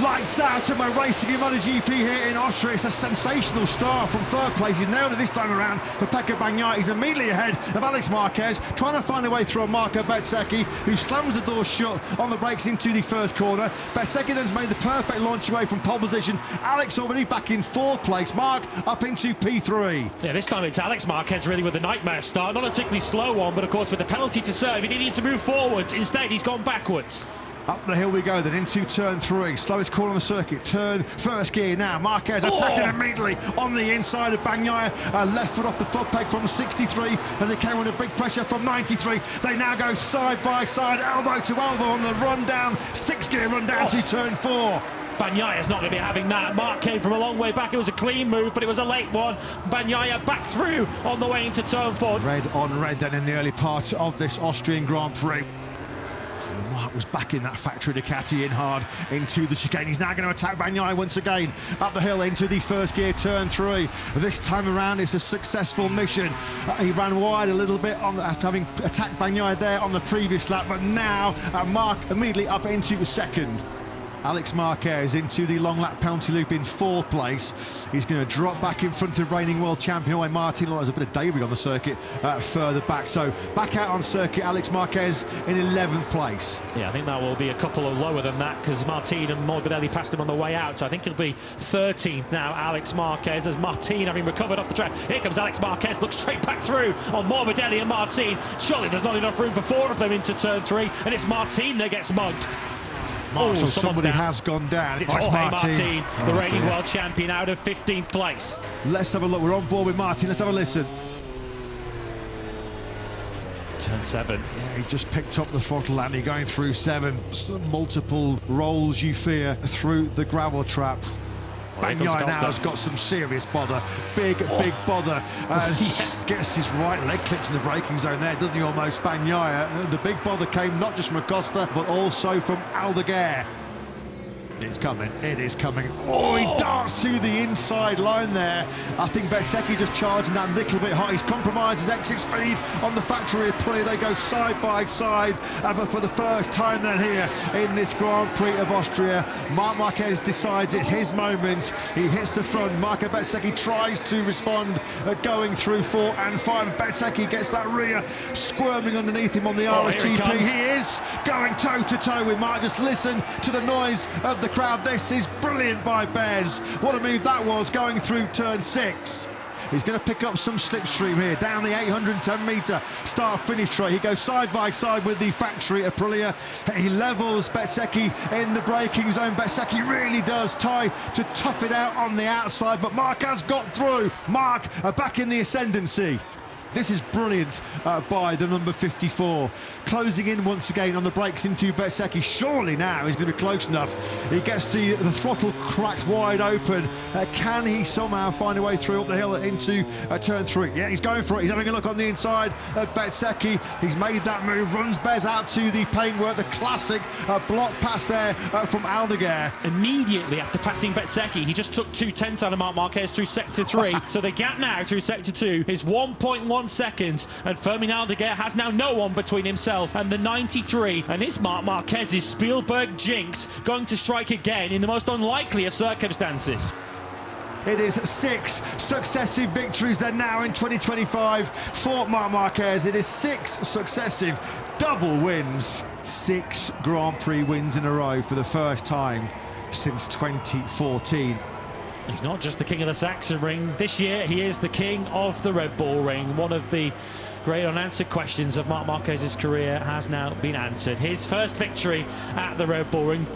Lights out at my racing in MotoGP here in Austria. It's a sensational start from third place. He's nailed it this time around for Pecco Bagnaia. He's immediately ahead of Alex Marquez, trying to find a way through on Marco Bezzecchi, who slams the door shut on the brakes into the first corner. Bezzecchi then's made the perfect launch away from pole position. Alex already back in fourth place. Mark up into P3. Yeah, this time it's Alex Marquez really with a nightmare start. Not a particularly slow one, but of course with the penalty to serve, he needed to move forwards. Instead, he's gone backwards. Up the hill we go then into turn 3, slowest corner on the circuit, turn first gear now. Marquez attacking immediately on the inside of Bagnaia, left foot off the foot peg from 63 as it came under big pressure from 93. They now go side by side, elbow to elbow on the run down, 6 gear run down to turn 4. Bagnaia's not going to be having that. Mark came from a long way back. It was a clean move, but it was a late one. Bagnaia back through on the way into turn 4. Red on red then in the early part of this Austrian Grand Prix. Mark was back in that factory Ducati in hard into the chicane. He's now going to attack Bagnaia once again. Up the hill into the first gear, turn 3. This time around it's a successful mission. He ran wide a little bit after having attacked Bagnaia there on the previous lap, but now Mark immediately up into the second. Alex Marquez into the long lap penalty loop in 4th place. He's going to drop back in front of reigning world champion Martin. There's a bit of David on the circuit further back. So back out on circuit, Alex Marquez in 11th place. Yeah, I think that will be a couple of lower than that because Martin and Morbidelli passed him on the way out. So I think it'll be 13th now, Alex Marquez, as Martin having recovered off the track. Here comes Alex Marquez, looks straight back through on Morbidelli and Martin. Surely there's not enough room for 4 of them into turn 3, and it's Martin that gets mugged. So somebody has gone down. It's Martin, the reigning world champion, out of 15th place. Let's have a look. We're on board with Martin. Let's have a listen. Turn 7. Yeah, he just picked up the throttle and he's going through 7. Multiple rolls, you fear, through the gravel trap. Bagnaia now has got some serious bother. Big bother. Gets his right leg clipped in the braking zone there, doesn't he, almost, Bagnaia. The big bother came not just from Acosta, but also from Aldeguer. It's coming, it is coming. Oh, he darts to the inside line there. I think Bezzecchi just charging that little bit hot. He's compromised his exit speed on the factory Aprilia. They go side by side, but for the first time then here in this Grand Prix of Austria, Marc Marquez decides it's his moment. He hits the front. Marco Bezzecchi tries to respond, going through 4 and 5. Bezzecchi gets that rear squirming underneath him on the RSGP. He is going toe-to-toe with Marc. Just listen to the noise of the crowd. This is brilliant by Bez. What a move that was, going through turn 6. He's going to pick up some slipstream here down the 810-metre start-finish straight. He goes side by side with the factory Aprilia. He levels Bezzecchi in the braking zone. Bezzecchi really does try to tough it out on the outside, but Marc has got through. Marc back in the ascendancy. This is brilliant by the number 54. Closing in once again on the brakes into Bezzecchi. Surely now he's going to be close enough. He gets the throttle cracked wide open. Can he somehow find a way through up the hill into turn 3? Yeah, he's going for it. He's having a look on the inside of Bezzecchi. He's made that move. Runs Bez out to the paintwork. The classic block pass there from Aldeguer. Immediately after passing Bezzecchi, he just took 2/10 out of Marc Marquez through sector 3. So the gap now through sector 2 is 1.1 seconds, and Fermin Aldeguer has now no one between himself and the 93, and it's Marc Marquez's Spielberg jinx going to strike again in the most unlikely of circumstances. It is 6 successive victories then now in 2025 for Marc Marquez. It is 6 successive double wins. 6 Grand Prix wins in a row for the first time since 2014. He's not just the king of the Saxon ring. This year, he is the king of the Red Bull ring. One of the great unanswered questions of Marc Marquez's career has now been answered. His first victory at the Red Bull ring.